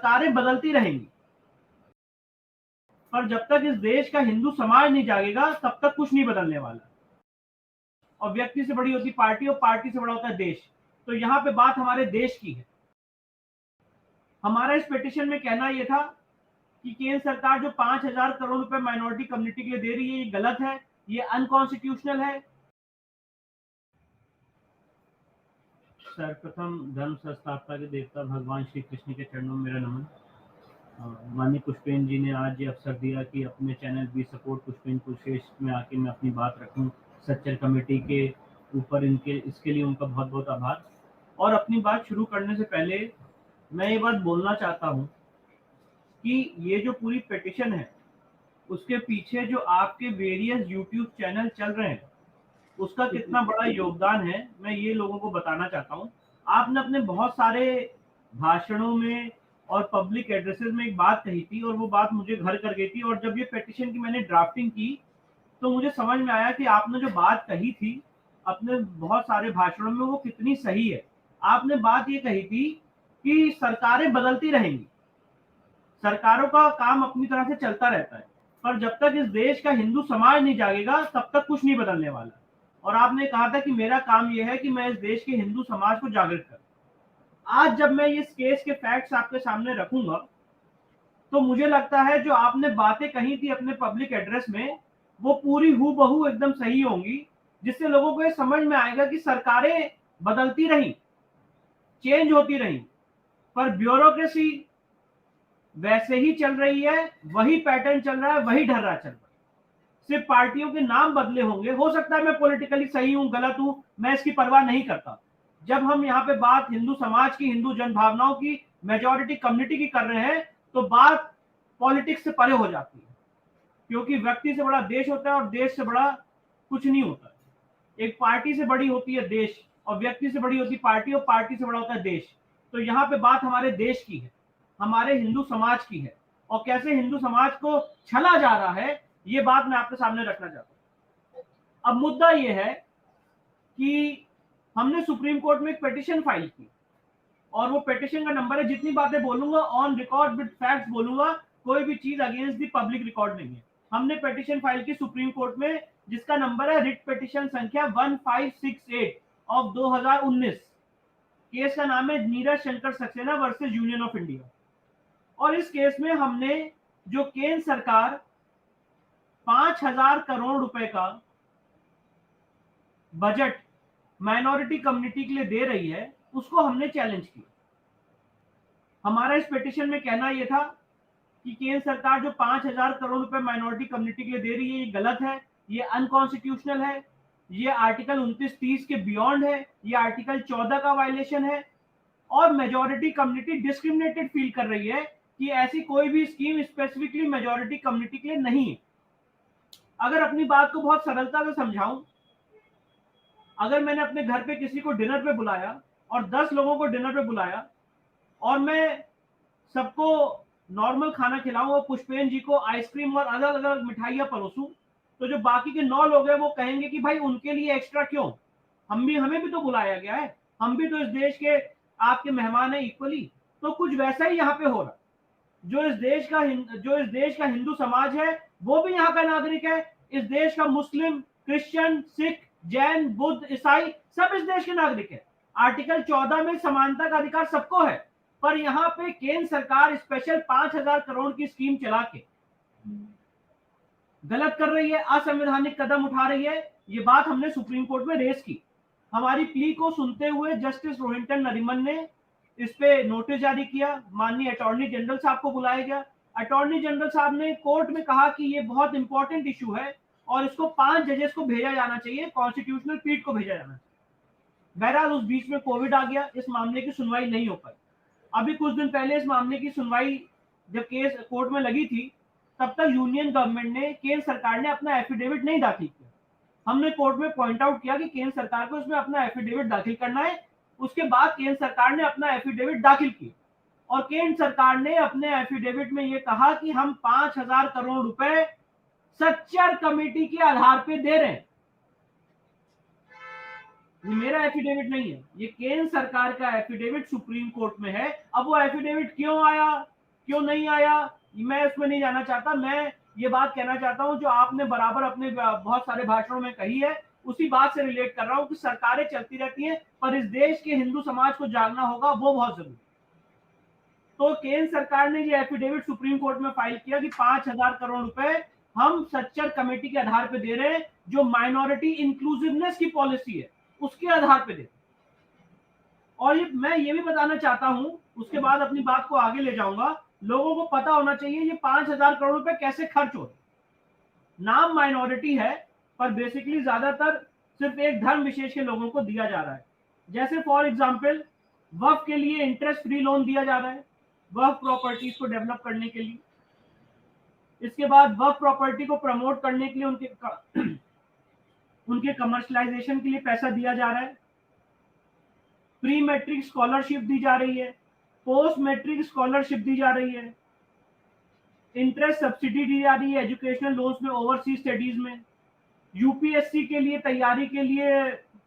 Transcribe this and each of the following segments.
सरकारें बदलती रहेंगी, पर जब तक इस देश का हिंदू समाज नहीं जागेगा तब तक कुछ नहीं बदलने वाला। और व्यक्ति से बड़ी होती पार्टी और पार्टी से बड़ा होता है देश। तो यहाँ पे बात हमारे देश की है। हमारा इस पिटीशन में कहना यह था कि केंद्र सरकार जो 5,000 करोड़ रुपए माइनॉरिटी कम्युनिटी के लिए दे रही है, ये गलत है, ये अनकॉन्स्टिट्यूशनल है। सर्वप्रथम धर्म संस्थापना के देवता भगवान श्री कृष्ण के चरणों में मेरा नमन। माननीय पुष्पेंद्र जी ने आज ये अवसर दिया कि अपने चैनल वी सपोर्ट पुष्पेंद्र कुरुश्रेष्ठ में आके मैं अपनी बात रखूं सच्चर कमेटी के ऊपर। इसके लिए उनका बहुत बहुत आभार। और अपनी बात शुरू करने से पहले मैं ये बात बोलना चाहता हूं कि ये जो पूरी पिटीशन है उसके पीछे जो आपके वेरियस यूट्यूब चैनल चल रहे हैं उसका कितना बड़ा योगदान है, मैं ये लोगों को बताना चाहता हूँ। आपने अपने बहुत सारे भाषणों में और पब्लिक एड्रेसेस में एक बात कही थी और वो बात मुझे घर कर गई थी। और जब ये पिटीशन की मैंने ड्राफ्टिंग की तो मुझे समझ में आया कि आपने जो बात कही थी अपने बहुत सारे भाषणों में वो कितनी सही है। आपने बात ये कही थी कि सरकारें बदलती रहेंगी, सरकारों का काम अपनी तरह से चलता रहता है, पर जब तक इस देश का हिंदू समाज नहीं जागेगा तब तक कुछ नहीं बदलने वाला। और आपने कहा था कि मेरा काम यह है कि मैं इस देश के हिंदू समाज को जागृत करूं। आज जब मैं इस केस के फैक्ट्स आपके सामने रखूंगा तो मुझे लगता है जो आपने बातें कही थी अपने पब्लिक एड्रेस में वो पूरी हूबहू एकदम सही होंगी, जिससे लोगों को ये समझ में आएगा कि सरकारें बदलती रही, चेंज होती रही, पर ब्यूरोक्रेसी वैसे ही चल रही है, वही पैटर्न चल रहा है, वही ढर्रा चल रहा है। सिर्फ पार्टियों के नाम बदले होंगे। हो सकता है मैं पॉलिटिकली सही हूं, गलत हूं, मैं इसकी परवाह नहीं करता। जब हम यहाँ पे बात हिंदू समाज की, हिंदू जनभावनाओं की, मेजॉरिटी कम्युनिटी की कर रहे हैं तो बात पॉलिटिक्स से परे हो जाती है, क्योंकि व्यक्ति से बड़ा देश होता है और देश से बड़ा कुछ नहीं होता। एक पार्टी से बड़ी होती है देश, और व्यक्ति से बड़ी होती पार्टी, और पार्टी से बड़ा होता है देश। तो यहाँ पे बात हमारे देश की है, हमारे हिंदू समाज की है, और कैसे हिंदू समाज को छला जा रहा है ये बात मैं आपके सामने रखना चाहता हूं। अब मुद्दा ये है कि हमने सुप्रीम कोर्ट में एक पिटीशन फाइल की, और वो पिटीशन का नंबर है, जितनी बातें बोलूंगा ऑन रिकॉर्ड विद फैक्ट्स बोलूंगा, कोई भी चीज अगेंस्ट द पब्लिक रिकॉर्ड नहीं है। हमने पिटीशन फाइल की सुप्रीम कोर्ट में, जिसका नंबर है रिट पिटीशन संख्या 1568 ऑफ 2019। केस का नाम है Neeraj Shankar Saxena versus union of India. और इस केस में हमने जो केंद्र सरकार 5,000 करोड़ रुपए का बजट माइनॉरिटी कम्युनिटी के लिए दे रही है उसको हमने चैलेंज किया। हमारा इस पिटीशन में कहना यह था कि केंद्र सरकार जो 5,000 करोड़ रुपए माइनॉरिटी कम्युनिटी के लिए दे रही है, ये गलत है, ये अनकॉन्स्टिट्यूशनल है, ये आर्टिकल 29-30 के बियॉन्ड है, ये आर्टिकल 14 का वायलेशन है, और मेजॉरिटी कम्युनिटी डिस्क्रिमिनेटेड फील कर रही है कि ऐसी कोई भी स्कीम स्पेसिफिकली मेजॉरिटी कम्युनिटी के लिए नहीं है। अगर अपनी बात को बहुत सरलता से समझाऊं, अगर मैंने अपने घर पे किसी को डिनर पे बुलाया और 10 लोगों को डिनर पे बुलाया और मैं सबको नॉर्मल खाना खिलाऊं और पुष्पेंद्र जी को आइसक्रीम और अलग अलग मिठाइयां परोसूं, तो जो बाकी के 9 लोग हैं वो कहेंगे कि भाई उनके लिए एक्स्ट्रा क्यों, हमें भी तो बुलाया गया है, हम भी तो इस देश के आपके मेहमान हैं इक्वली। तो कुछ वैसा ही यहाँ पे हो रहा। जो इस देश का हिंदू समाज है वो भी यहाँ का नागरिक है। इस देश का मुस्लिम, क्रिश्चियन, सिख, जैन, बुद्ध, ईसाई सब इस देश के नागरिक है। आर्टिकल 14 में समानता का अधिकार सबको है, पर यहाँ पे केंद्र सरकार स्पेशल 5,000 करोड़ की स्कीम चला के गलत कर रही है, असंवैधानिक कदम उठा रही है। ये बात हमने सुप्रीम कोर्ट में रेज की। हमारी प्ली को सुनते हुए जस्टिस रोहिंटन नरीमन ने इस पे नोटिस जारी किया। माननीय अटॉर्नी जनरल साहब को बुलाया गया। अटॉर्नी जनरल साहब ने कोर्ट में कहा कि ये बहुत इंपॉर्टेंट इशू है और इसको 5 जजेस को भेजा जाना चाहिए, कॉन्स्टिट्यूशनल पीठ को भेजा जाना चाहिए। बहरहाल उस बीच में कोविड आ गया, इस मामले की सुनवाई नहीं हो पाई। अभी कुछ दिन पहले इस मामले की सुनवाई जब केस कोर्ट में लगी थी, तब तक यूनियन गवर्नमेंट ने, केंद्र सरकार ने अपना एफिडेविट नहीं दाखिल किया। हमने कोर्ट में पॉइंट आउट किया कि केंद्र सरकार को इसमें अपना एफिडेविट दाखिल करना है। उसके बाद केंद्र सरकार ने अपना एफिडेविट दाखिल किया, और केंद्र सरकार ने अपने एफिडेविट में यह कहा कि हम 5,000 करोड़ रुपए सच्चर कमेटी के आधार पे दे रहे हैं। ये मेरा एफिडेविट नहीं है, ये केंद्र सरकार का एफिडेविट सुप्रीम कोर्ट में है। अब वो एफिडेविट क्यों आया, क्यों नहीं आया मैं उसमें नहीं जाना चाहता। मैं ये बात कहना चाहता हूं जो आपने बराबर अपने बहुत सारे भाषणों में कही है, उसी बात से रिलेट कर रहा हूं कि सरकारें चलती रहती हैं, पर इस देश के हिंदू समाज को जागना होगा, वो बहुत जरूरी। तो केंद्र सरकार ने ये एफिडेविट सुप्रीम कोर्ट में फाइल किया कि 5,000 करोड़ रुपए हम सच्चर कमेटी के आधार पर दे रहे हैं, जो माइनॉरिटी इंक्लूसिवनेस की पॉलिसी है उसके आधार पर दे। और मैं ये भी बताना चाहता हूं, उसके बाद अपनी बात को आगे ले जाऊंगा, लोगों को पता होना चाहिए ये 5,000 करोड़ रुपए कैसे खर्च हो रहे। नाम माइनॉरिटी है, पर बेसिकली ज्यादातर सिर्फ एक धर्म विशेष के लोगों को दिया जा रहा है। जैसे फॉर एग्जाम्पल वक्फ के लिए इंटरेस्ट फ्री लोन दिया जा रहा है वक्फ प्रॉपर्टीज को डेवलप करने के लिए। इसके बाद वक्फ प्रॉपर्टी को प्रमोट करने के लिए उनके कमर्शलाइजेशन के लिए पैसा दिया जा रहा है। प्री मैट्रिक स्कॉलरशिप दी जा रही है, पोस्ट मैट्रिक स्कॉलरशिप दी जा रही है, इंटरेस्ट सब्सिडी दी जा रही है एजुकेशनल लोन्स में, ओवरसीज स्टडीज में, यूपीएससी के लिए तैयारी के लिए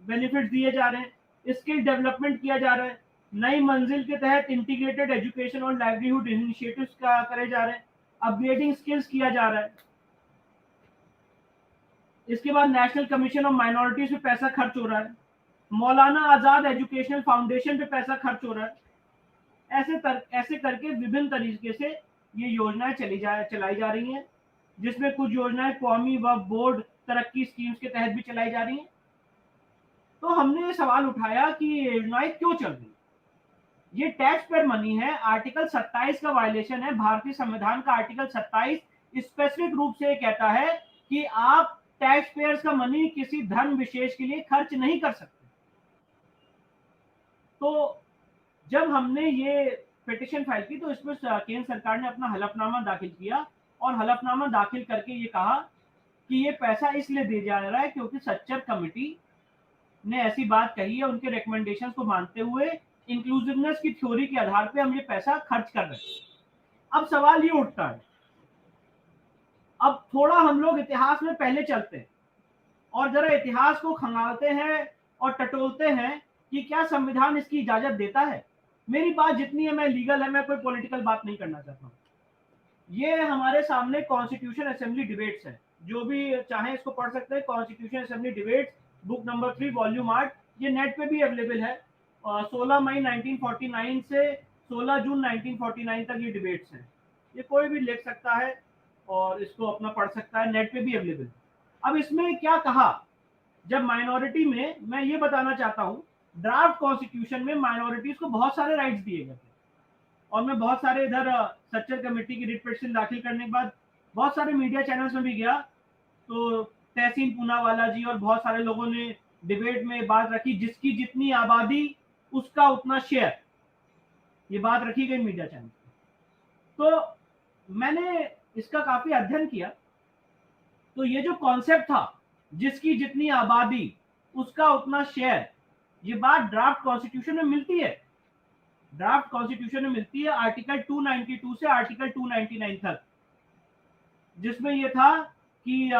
बेनिफिट दिए जा रहे हैं, स्किल डेवलपमेंट किया जा रहा है, नई मंजिल के तहत इंटीग्रेटेड एजुकेशन और लाइवलीहुड इनिशिएटिव्स करे जा रहे हैं, अपग्रेडिंग स्किल्स किया जा रहा है। इसके बाद नेशनल कमीशन ऑफ माइनॉरिटीज पे पैसा खर्च हो रहा है, मौलाना आजाद एजुकेशनल फाउंडेशन पे पैसा खर्च हो रहा है। ऐसे करके विभिन्न तरीके से ये योजनाएं चलाई जा रही हैं, जिसमें कुछ योजनाएं कौमी व बोर्ड तरक्की स्कीम्स के तहत भी चलाई जा रही हैं। तो हमने ये सवाल उठाया कि ये योजनाएं क्यों चल रही, ये टैक्स पेयर मनी है। आर्टिकल 27 का वायलेशन है। भारतीय संविधान का आर्टिकल 27 स्पेसिफिक रूप से कहता है कि आप टैक्स पेयर्स का मनी किसी धर्म विशेष के लिए खर्च नहीं कर सकते। तो जब हमने ये पिटिशन फाइल की तो इसमें केंद्र सरकार ने अपना हलफनामा दाखिल किया और हलफनामा दाखिल करके ये कहा कि ये पैसा इसलिए दिया जा रहा है क्योंकि सच्चर कमेटी ने ऐसी बात कही है, उनके रिकमेंडेशंस को मानते हुए इंक्लूसिवनेस की थ्योरी के आधार पे हम ये पैसा खर्च कर रहे हैं। अब सवाल ये उठता है, अब थोड़ा हम लोग इतिहास में पहले चलते हैं और जरा इतिहास को खंगालते हैं और टटोलते हैं कि क्या संविधान इसकी इजाजत देता है। मेरी बात जितनी है मैं लीगल है, मैं कोई पॉलिटिकल बात नहीं करना चाहता हूँ। ये हमारे सामने कॉन्स्टिट्यूशन असेंबली डिबेट्स है, जो भी चाहे इसको पढ़ सकते हैं। Constitution assembly debates book number 3 volume 8, ये नेट पे भी अवेलेबल है। 16 मई 1949 से 16 जून 1949 तक ये डिबेट्स हैं। ये कोई भी लिख सकता है और इसको अपना पढ़ सकता है, नेट पे भी अवेलेबल। अब इसमें क्या कहा, जब माइनॉरिटी में, मैं ये बताना चाहता हूँ, ड्राफ्ट कॉन्स्टिट्यूशन में माइनॉरिटीज को बहुत सारे राइट्स दिए गए थे और मैं बहुत सारे इधर सच्चर कमेटी की रिट पिटिशन दाखिल करने के बाद बहुत सारे मीडिया चैनल्स में भी गया, तो तहसीन पूनावाला जी और बहुत सारे लोगों ने डिबेट में बात रखी, जिसकी जितनी आबादी उसका उतना शेयर, ये बात रखी गई मीडिया चैनल। तो मैंने इसका काफी अध्ययन किया, तो ये जो कॉन्सेप्ट था जिसकी जितनी आबादी उसका उतना शेयर, ये बात ड्राफ्ट कॉन्स्टिट्यूशन में मिलती है। ड्राफ्ट कॉन्स्टिट्यूशन में मिलती है आर्टिकल 292 से आर्टिकल 299 तक, जिसमें यह था कि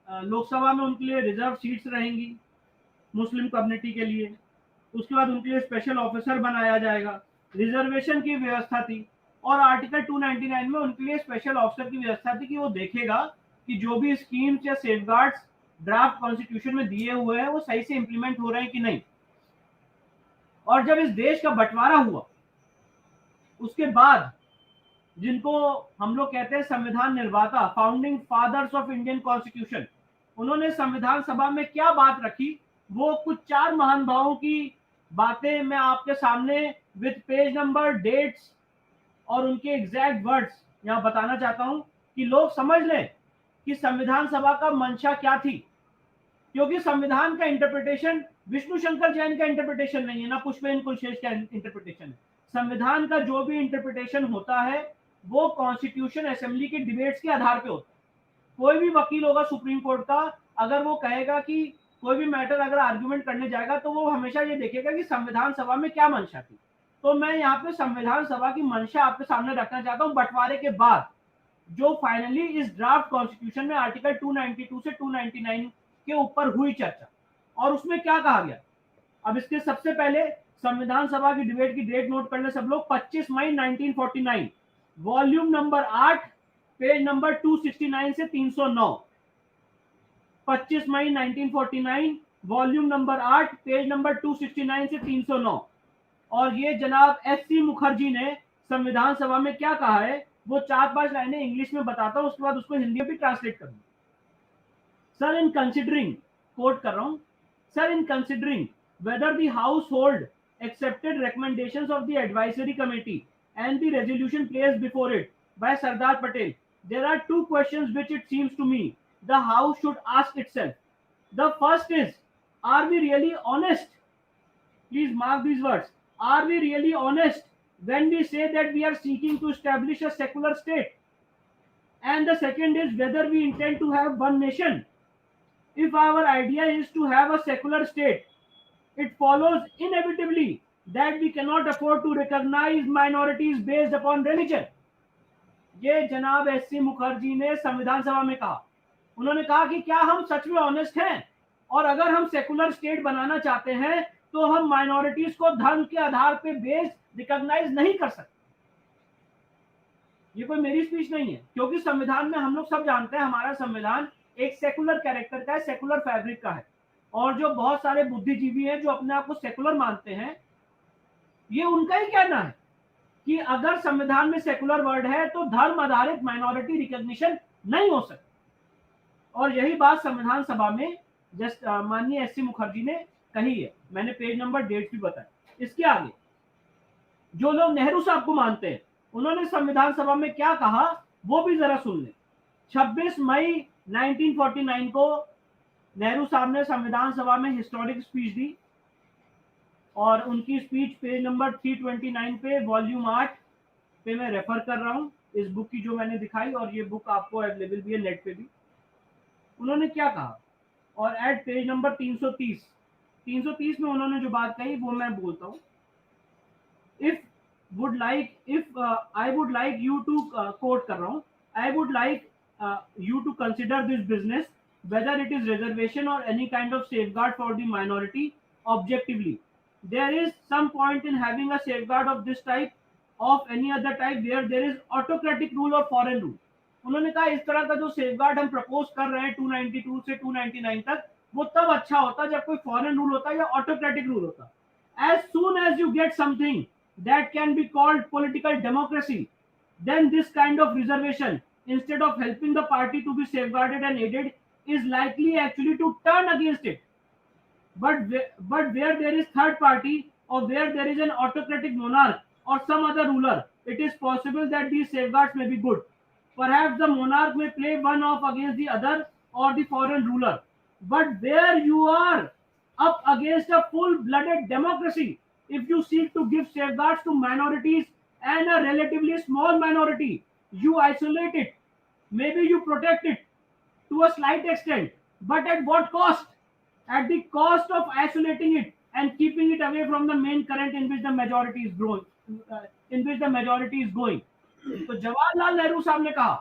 लोकसभा में उनके लिए रिजर्व सीट्स रहेंगी मुस्लिम कम्युनिटी के लिए। उसके बाद उनके लिए स्पेशल ऑफिसर बनाया जाएगा, रिजर्वेशन की व्यवस्था थी। और आर्टिकल 299 में उनके लिए स्पेशल ऑफिसर की व्यवस्था थी कि वो देखेगा कि जो भी स्कीम्स या सेफगार्ड्स ड्राफ्ट कॉन्स्टिट्यूशन में दिए हुए हैं वो सही से इंप्लीमेंट हो रहे हैं कि नहीं। और जब इस देश का बंटवारा हुआ उसके बाद, जिनको हम लोग कहते हैं संविधान निर्माता, founding fathers of Indian constitution, उन्होंने संविधान सभा में क्या बात रखी, वो कुछ 4 महानुभावों की बातें मैं आपके सामने विद पेज नंबर, डेट्स और उनके एग्जैक्ट वर्ड्स यहां बताना चाहता हूं कि लोग समझ लें कि संविधान सभा का मंशा क्या थी। क्योंकि संविधान का इंटरप्रिटेशन विष्णु शंकर जैन का इंटरप्रिटेशन नहीं है, ना पुष्पेंद्र कुलशेष का इंटरप्रिटेशन है। संविधान का जो भी इंटरप्रिटेशन होता है वो कॉन्स्टिट्यूशन असेंबली के डिबेट्स के आधार पे होता है। कोई भी वकील होगा सुप्रीम कोर्ट का, अगर वो कहेगा कि कोई भी मैटर अगर आर्ग्यूमेंट करने जाएगा तो वो हमेशा ये देखेगा कि संविधान सभा में क्या मंशा थी। तो मैं यहाँ पे संविधान सभा की मंशा आपके सामने रखना चाहता हूँ। बंटवारे के बाद जो फाइनली इस ड्राफ्ट कॉन्स्टिट्यूशन में आर्टिकल 292 से 299 के ऊपर हुई चर्चा, और उसमें क्या कहा गया। अब इसके सबसे पहले संविधान सभा की डिबेट की डेट नोट कर ले सब लोग, 25 मई 1949। वॉल्यूम नंबर 8 पेज नंबर 269 से 309, 25 मई 1949, वॉल्यूम नंबर 8 पेज नंबर 269 से 309। और ये जनाब एस.सी. मुखर्जी ने संविधान सभा में क्या कहा है, वो 4-5 लाइनें इंग्लिश में बताता हूं, उसके बाद उसको हिंदी में भी ट्रांसलेट करूंगा। सर, इन कंसिडरिंग, कोट कर रहा हूं, sir, in considering whether the household accepted recommendations of the advisory committee and the resolution placed before it by Sardar Patel, there are two questions which it seems to me the house should ask itself. The first is, are we really honest? Please mark these words. Are we really honest when we say that we are seeking to establish a secular state? And the second is whether we intend to have one nation. If our idea is to have a secular state, it follows inevitably that we cannot afford to recognize minorities based upon religion. ये जनाब SC. Mukherjee ने संविधान सभा में कहा। उन्होंने कहा कि क्या हम सच में ऑनेस्ट हैं, और अगर हम सेकुलर स्टेट बनाना चाहते हैं तो हम माइनॉरिटीज को धर्म के आधार पे बेस्ड रिकॉग्नाइज नहीं कर सकते। ये कोई मेरी स्पीच नहीं है, क्योंकि संविधान में हम लोग सब जानते हैं हमारा संविधान एक सेकुलर कैरेक्टर का है, सेकुलर फैब्रिक का है। और जो बहुत सारे बुद्धिजीवी हैं जो अपने आप को सेकुलर मानते हैं, ये उनका ही कहना है कि अगर संविधान में सेकुलर वर्ड है तो धर्म आधारित माइनॉरिटी रिकॉग्निशन नहीं हो सकती। और यही बात संविधान सभा में जस्ट माननीय एस.सी. मुखर्जी ने कही है। मैंने पेज नंबर डेट भी बताया। इसके आगे जो लोग नेहरू साहब को मानते हैं, उन्होंने संविधान सभा में क्या कहा वो भी जरा सुन लें। 26 मई 1949 को नेहरू साहब ने संविधान सभा में हिस्टोरिक स्पीच दी, और उनकी स्पीच पेज नंबर 329 पे वॉल्यूम 8 पे मैं रेफर कर रहा हूं, इस बुक की जो मैंने दिखाई, और ये बुक आपको अवेलेबल भी है नेट पे भी। उन्होंने क्या कहा, और एट पेज नंबर 330 में उन्होंने जो बात कही वो मैं बोलता हूं। If I would like you to, quote कर रहा हूं, I would like you to consider this business, whether it is reservation or any kind of safeguard for the minority, objectively. There is some point in having a safeguard of this type of any other type where there is autocratic rule or foreign rule. उन्होंने कहा इस तरह का जो safeguard हम propose कर रहे हैं 292 से 299 तक, वो तब अच्छा होता जब कोई फॉरेन रूल होता या ऑटोक्रेटिक रूल होता। As soon as you get something that can be called political democracy, then this kind of reservation, instead of helping the party to be safeguarded and aided, is likely actually to turn against it. But where there is third party, or where there is an autocratic monarch or some other ruler, it is possible that these safeguards may be good. Perhaps the monarch may play one off against the other or the foreign ruler. But where you are up against a full-blooded democracy, if you seek to give safeguards to minorities and a relatively small minority, you isolate it. Maybe you protect it to a slight extent, but at what cost? At the cost of isolating it and keeping it away from the main current in which the majority is growing, going. तो जवाहरलाल नेहरू साहब ने कहा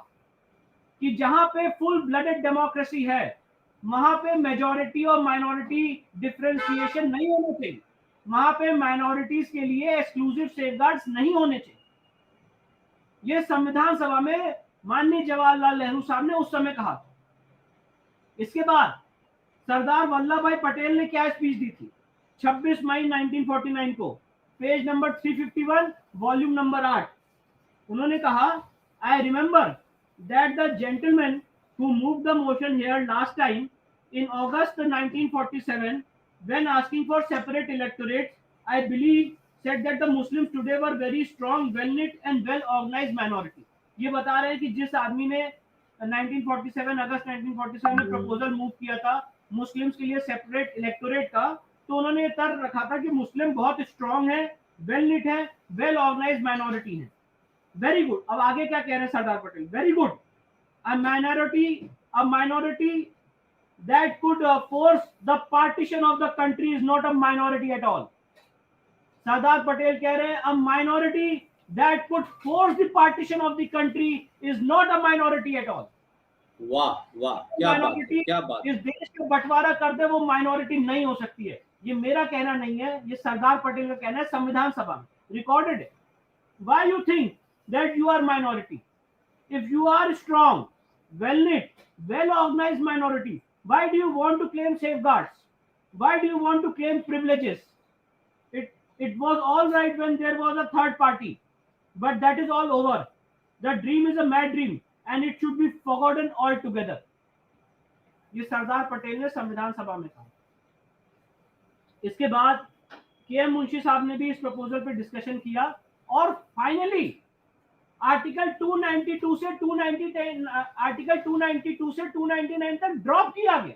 कि जहां पे full blooded democracy है, वहां पे मेजॉरिटी और माइनॉरिटी डिफरेंशिएशन नहीं होने चाहिए, वहां पे माइनॉरिटीज के लिए एक्सक्लूसिव सेफगार्ड्स नहीं होने चाहिए। ये संविधान सभा में माननीय जवाहरलाल नेहरू साहब ने उस समय कहा था। इसके बाद सरदार वल्लभ भाई पटेल ने क्या स्पीच दी थी 26 मई 1949 को, पेज नंबर 351 वॉल्यूम नंबर 8। उन्होंने कहा, I remember that the gentleman who move the motion here last time in August 1947 when asking for separate electorates, I believe said that the Muslims today were very strong, well-knit and well-organized minority. ये बता रहे हैं कि जिस आदमी ने 1947 अगस्त 1947 में proposal move किया था मुस्लिम्स के लिए सेपरेट इलेक्टोरेट का, तो उन्होंने ये तर्क रखा था कि मुस्लिम बहुत स्ट्रांग है, वेल निट है, वेल ऑर्गेनाइज्ड माइनॉरिटी है। Very good. अब आगे क्या कह रहे हैं Sardar Patel, very good, a minority that could force the partition of the country is not a minority at all. Sardar Patel कह रहे हैं a minority that could force the partition of the country is not a minority at all. वाह वाह, क्या बात, क्या बात। इस देश का बंटवारा कर दे वो माइनॉरिटी नहीं हो सकती है। ये मेरा कहना नहीं है, ये सरदार पटेल का कहना है, संविधान सभा में रिकॉर्डेड है। Why you think that you are minority. If you are strong, well knit, well organized minority, why do you want to claim safeguards? Why do you want to claim privileges? It was all right when there was a third party, but that is all over. The dream is a mad dream and it should be forgotten altogether. ये सरदार पटेल ने संविधान सभा में कहा। इसके बाद KM. Munshi साहब ने भी इस प्रपोजल पे डिस्कशन किया और फाइनली आर्टिकल 292 से 299 तक ड्रॉप किया गया।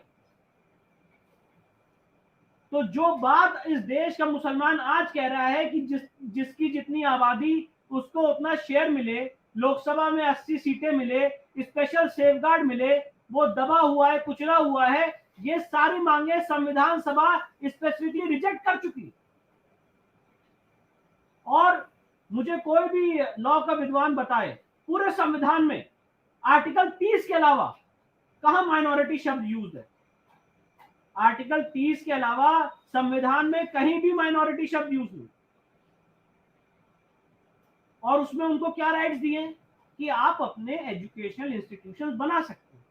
तो जो बात इस देश का मुसलमान आज कह रहा है कि जिसकी जितनी आबादी उसको उतना शेयर मिले, लोकसभा में 80 सीटें मिले, स्पेशल सेफगार्ड मिले, वो दबा हुआ है, कुचला हुआ है, ये सारी मांगे संविधान सभा स्पेसिफिकली रिजेक्ट कर चुकी है। और मुझे कोई भी लॉ का विद्वान बताए पूरे संविधान में आर्टिकल 30 के अलावा कहां माइनॉरिटी शब्द यूज है? आर्टिकल 30 के अलावा संविधान में कहीं भी माइनॉरिटी शब्द यूज नहीं। और उसमें उनको क्या राइट्स दिए कि आप अपने एजुकेशनल इंस्टीट्यूशंस बना सकते हैं,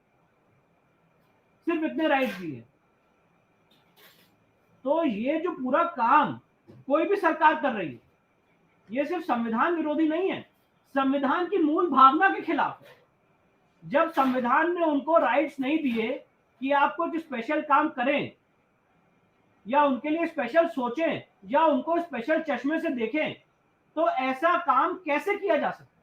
सिर्फ इतने राइट्स दिए। तो ये जो पूरा काम कोई भी सरकार कर रही है, ये सिर्फ संविधान विरोधी नहीं है, संविधान की मूल भावना के खिलाफ है। जब संविधान ने उनको राइट्स नहीं दिए कि आप कुछ स्पेशल काम करें या उनके लिए स्पेशल सोचें या उनको स्पेशल चश्मे से देखें, तो ऐसा काम कैसे किया जा सकता है?